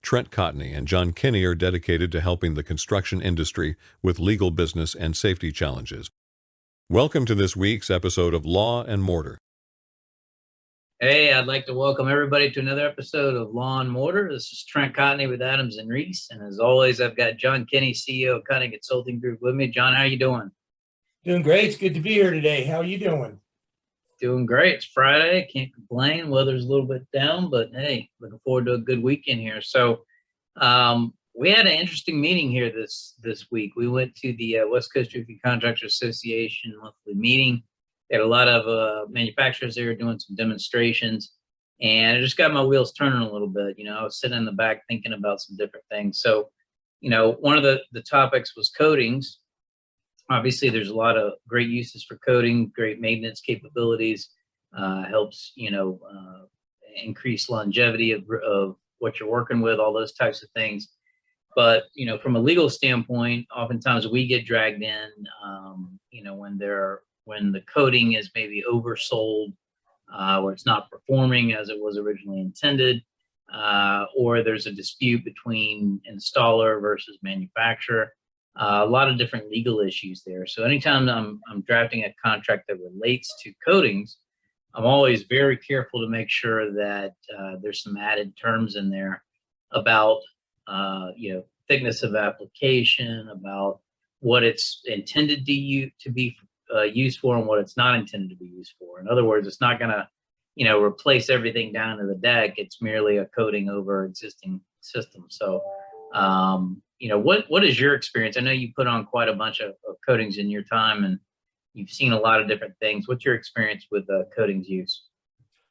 Trent Cotney and John Kinney are dedicated to helping the construction industry with legal business and safety challenges. Welcome to this week's episode of Law and Mortar. Hey, I'd like to welcome everybody to another episode of Law and Mortar. This is Trent Cotney with Adams and Reese, and as always, I've got John Kinney, CEO of Cotney Consulting Group, with me. John, how are you doing? Doing great. It's good to be here today. How are you doing? Doing great. It's Friday. Can't complain. Weather's a little bit down, but hey, looking forward to a good weekend here. So, we had an interesting meeting here this week. We went to the West Coast Roofing Contractors Association monthly meeting. They had a lot of manufacturers there doing some demonstrations, and it just got my wheels turning a little bit. You know, I was sitting in the back thinking about some different things. So, you know, one of the topics was coatings. Obviously, there's a lot of great uses for coating, great maintenance capabilities, helps, increase longevity of what you're working with, all those types of things. But, you know, from a legal standpoint, oftentimes we get dragged in, when the coating is maybe oversold, or it's not performing as it was originally intended, or there's a dispute between installer versus manufacturer. A lot of different legal issues there. So anytime I'm drafting a contract that relates to coatings, I'm always very careful to make sure that there's some added terms in there about thickness of application, about what it's intended to be used for and what it's not intended to be used for. In other words, it's not going to replace everything down to the deck. It's merely a coating over existing system. So what is your experience? I know you put on quite a bunch of coatings in your time, and you've seen a lot of different things. What's your experience with coatings use?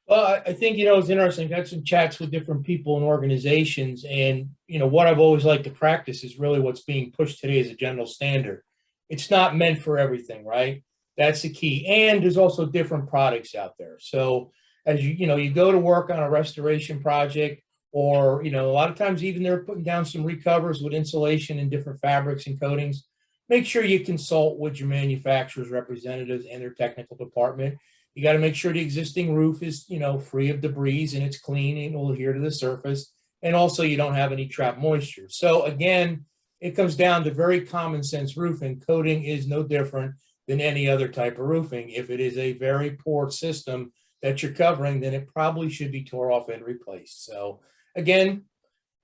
Well, I think, it's interesting. I've had some chats with different people and organizations, and, what I've always liked to practice is really what's being pushed today as a general standard. It's not meant for everything, right? That's the key. And there's also different products out there. So as you go to work on a restoration project, or, a lot of times even they're putting down some recovers with insulation and different fabrics and coatings, make sure you consult with your manufacturer's representatives and their technical department. You got to make sure the existing roof is, free of debris and it's clean and will adhere to the surface. And also you don't have any trapped moisture. So again, it comes down to very common sense roofing. Coating is no different than any other type of roofing. If it is a very poor system that you're covering, then it probably should be tore off and replaced. So again,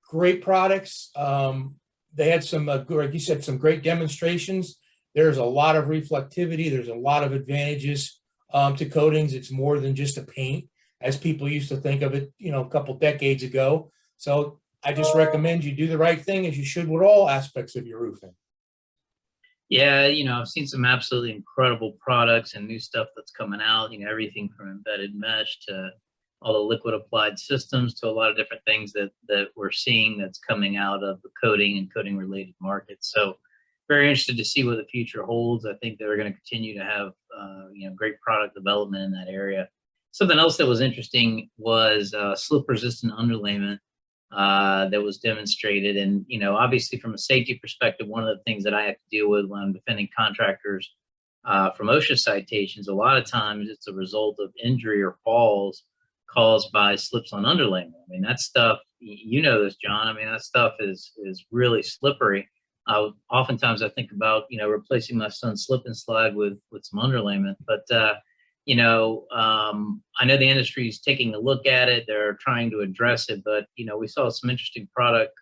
great products. They had some, like you said, some great demonstrations. There's a lot of reflectivity. There's a lot of advantages to coatings. It's more than just a paint, as people used to think of it, a couple decades ago. So I just recommend you do the right thing, as you should with all aspects of your roofing. Yeah, I've seen some absolutely incredible products and new stuff that's coming out, everything from embedded mesh to all the liquid applied systems to a lot of different things that we're seeing that's coming out of the coating and coating related markets. So very interested to see what the future holds. I think they're going to continue to have, great product development in that area. Something else that was interesting was slip resistant underlayment that was demonstrated. And, obviously from a safety perspective, one of the things that I have to deal with when I'm defending contractors from OSHA citations, a lot of times it's a result of injury or falls caused by slips on underlayment. I mean, that stuff, this, John, I mean, that stuff is really slippery. Oftentimes I think about, replacing my son's slip and slide with some underlayment, but, I know the industry is taking a look at it. They're trying to address it, but, we saw some interesting product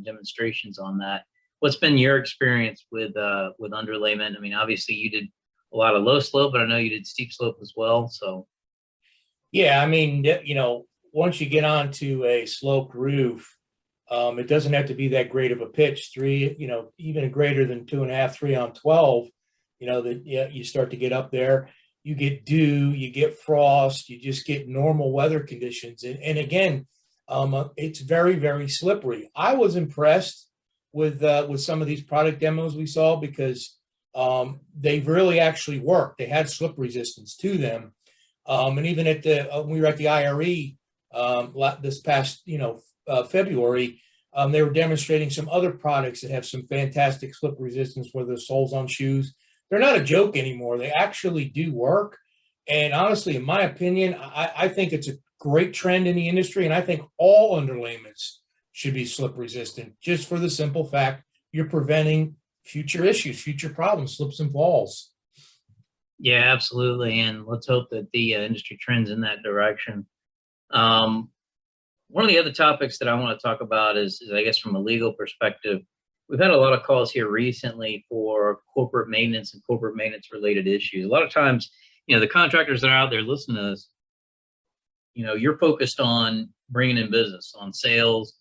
demonstrations on that. What's been your experience with underlayment? I mean, obviously you did a lot of low slope, but I know you did steep slope as well. So. Yeah, I mean, once you get onto a sloped roof, it doesn't have to be that great of a pitch, even greater than 2.5, 3 on 12, you start to get up there, you get dew, you get frost, you just get normal weather conditions. And again, it's very, very slippery. I was impressed with some of these product demos we saw, because they really actually worked. They had slip resistance to them. And even at we were at the IRE this past, February, they were demonstrating some other products that have some fantastic slip resistance, whether the soles on shoes. They're not a joke anymore. They actually do work. And honestly, in my opinion, I think it's a great trend in the industry. And I think all underlayments should be slip resistant, just for the simple fact you're preventing future issues, future problems, slips and falls. Yeah, absolutely. And let's hope that the industry trends in that direction. One of the other topics that I want to talk about is, I guess, from a legal perspective, we've had a lot of calls here recently for corporate maintenance and corporate maintenance related issues. A lot of times, the contractors that are out there listening to this, you're focused on bringing in business, on sales,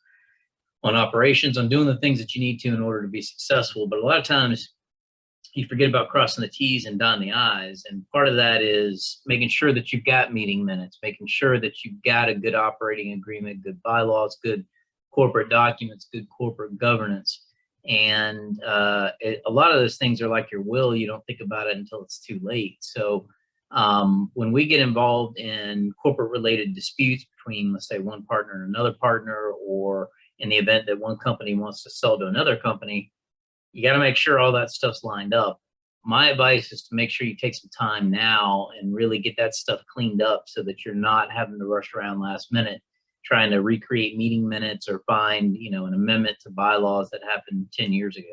on operations, on doing the things that you need to in order to be successful. But a lot of times you forget about crossing the T's and dotting the I's. And part of that is making sure that you've got meeting minutes, making sure that you've got a good operating agreement, good bylaws, good corporate documents, good corporate governance. And a lot of those things are like your will. You don't think about it until it's too late. So when we get involved in corporate related disputes between, let's say, one partner and another partner, or in the event that one company wants to sell to another company, you got to make sure all that stuff's lined up. My advice is to make sure you take some time now and really get that stuff cleaned up so that you're not having to rush around last minute trying to recreate meeting minutes or find, an amendment to bylaws that happened 10 years ago.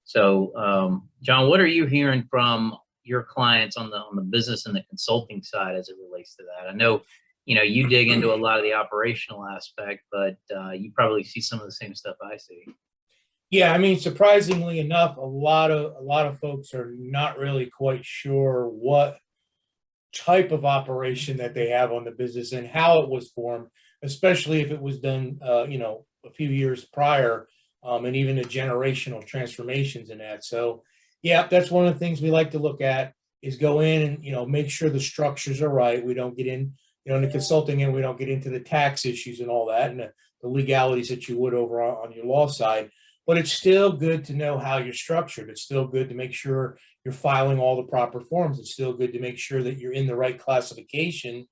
So, John, what are you hearing from your clients on the business and the consulting side as it relates to that? I know, you dig into a lot of the operational aspect, but you probably see some of the same stuff I see. Yeah, I mean, surprisingly enough, a lot of folks are not really quite sure what type of operation that they have on the business and how it was formed, especially if it was done, a few years prior, and even the generational transformations in that. So, yeah, that's one of the things we like to look at is go in and, make sure the structures are right. We don't get in, in the consulting end, we don't get into the tax issues and all that and the legalities that you would over on your law side. But it's still good to know how you're structured. It's still good to make sure you're filing all the proper forms. It's still good to make sure that you're in the right classification.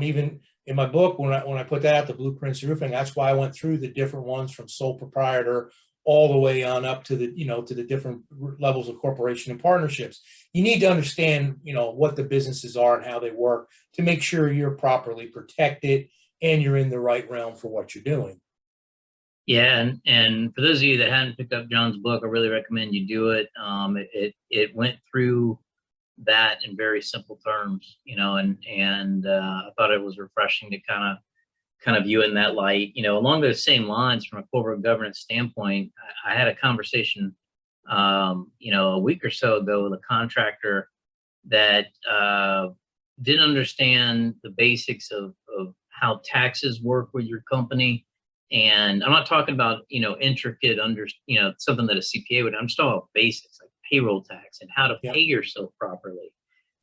Even in my book, when I put that out, the Blueprints Roofing, that's why I went through the different ones from sole proprietor all the way on up to the, to the different levels of corporation and partnerships. You need to understand, what the businesses are and how they work to make sure you're properly protected and you're in the right realm for what you're doing. Yeah, and for those of you that hadn't picked up John's book, I really recommend you do it. It went through that in very simple terms, and I thought it was refreshing to kind of view it in that light. Along those same lines, from a corporate governance standpoint, I had a conversation, a week or so ago with a contractor that didn't understand the basics of how taxes work with your company. And I'm not talking about, intricate something that a CPA would. I'm just talking about basics like payroll tax and how to pay yourself properly,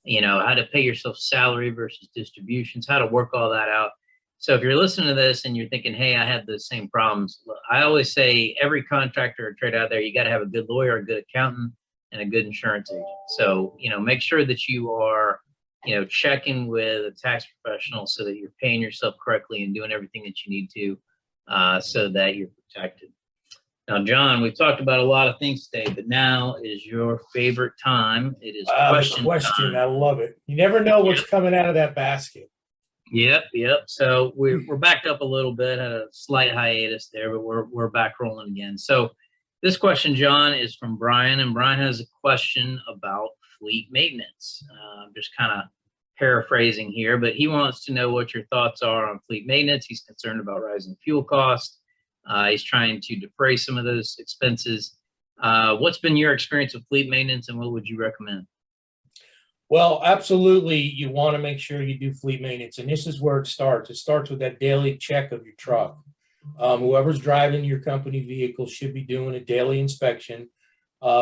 how to pay yourself salary versus distributions, how to work all that out. So if you're listening to this and you're thinking, hey, I have the same problems, I always say every contractor or trader out there, you got to have a good lawyer, a good accountant, and a good insurance agent. So, make sure that you are, checking with a tax professional so that you're paying yourself correctly and doing everything that you need to. So that you're protected. Now, John, we've talked about a lot of things today, but now is your favorite time. It is question time. I love it. You never know what's coming out of that basket. Yep. So we're backed up a little bit, had a slight hiatus there, but we're back rolling again. So this question, John, is from Brian, and Brian has a question about fleet maintenance. I'm just kind of paraphrasing here, but he wants to know what your thoughts are on fleet maintenance. He's concerned about rising fuel costs. He's trying to defray some of those expenses. What's been your experience with fleet maintenance, and what would you recommend? Well, absolutely. You want to make sure you do fleet maintenance, and this is where it starts. It starts with that daily check of your truck. Whoever's driving your company vehicle should be doing a daily inspection.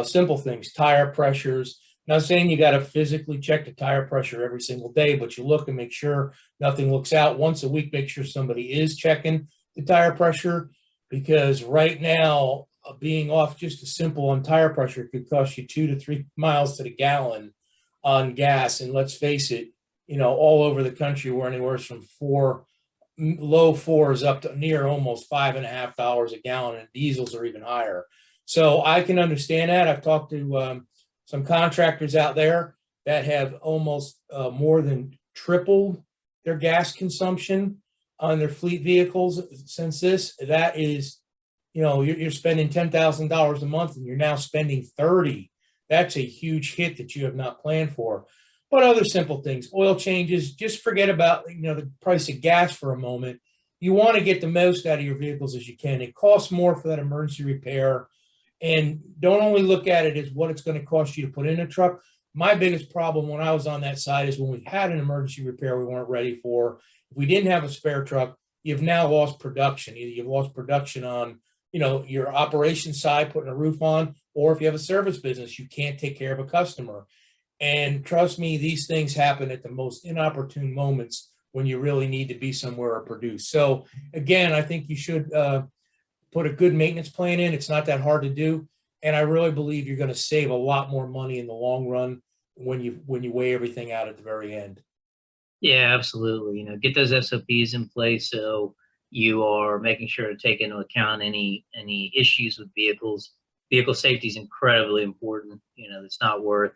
Simple things, tire pressures. Not saying you got to physically check the tire pressure every single day, but you look and make sure nothing looks out. Once a week, make sure somebody is checking the tire pressure, because right now, being off just a simple on tire pressure could cost you 2 to 3 miles to the gallon on gas. And let's face it, all over the country, we're anywhere from low fours up to near almost $5.50 a gallon, and diesels are even higher. So I can understand that. I've talked to some contractors out there that have almost more than tripled their gas consumption on their fleet vehicles since that is, you're spending $10,000 a month and you're now spending 30. That's a huge hit that you have not planned for. But other simple things, oil changes, just forget about, the price of gas for a moment. You want to get the most out of your vehicles as you can. It costs more for that emergency repair. And don't only look at it as what it's going to cost you to put in a truck. My biggest problem when I was on that side is when we had an emergency repair we weren't ready for. If we didn't have a spare truck, you've now lost production. Either you've lost production on, your operation side, putting a roof on, or if you have a service business, you can't take care of a customer. And trust me, these things happen at the most inopportune moments when you really need to be somewhere or produce. So again, I think you should put a good maintenance plan in. It's not that hard to do. And I really believe you're going to save a lot more money in the long run when you weigh everything out at the very end. Yeah, absolutely. Get those SOPs in place so you are making sure to take into account any issues with vehicles. Vehicle safety is incredibly important. It's not worth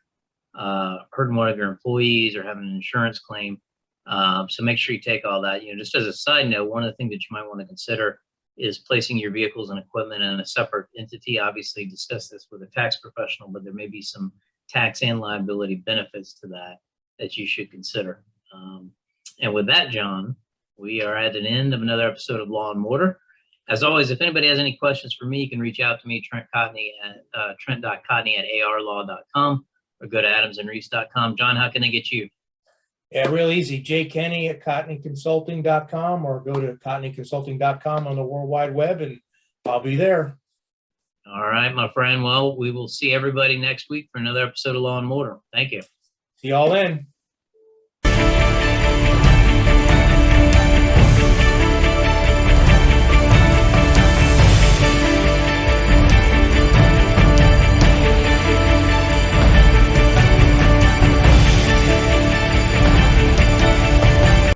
hurting one of your employees or having an insurance claim. So make sure you take all that. Just as a side note, one of the things that you might want to consider is placing your vehicles and equipment in a separate entity. Obviously, discuss this with a tax professional, but there may be some tax and liability benefits to that you should consider. And with that, John, we are at an end of another episode of Law and Mortar. As always, if anybody has any questions for me, you can reach out to me, Trent Cotney at trent.cotney@arlaw.com, or go to adamsandreese.com. John, how can they get you? Yeah, real easy. jkenny at cotneyconsulting.com, or go to cotneyconsulting.com on the World Wide Web, and I'll be there. All right, my friend. Well, we will see everybody next week for another episode of Law and Mortar. Thank you. See y'all then.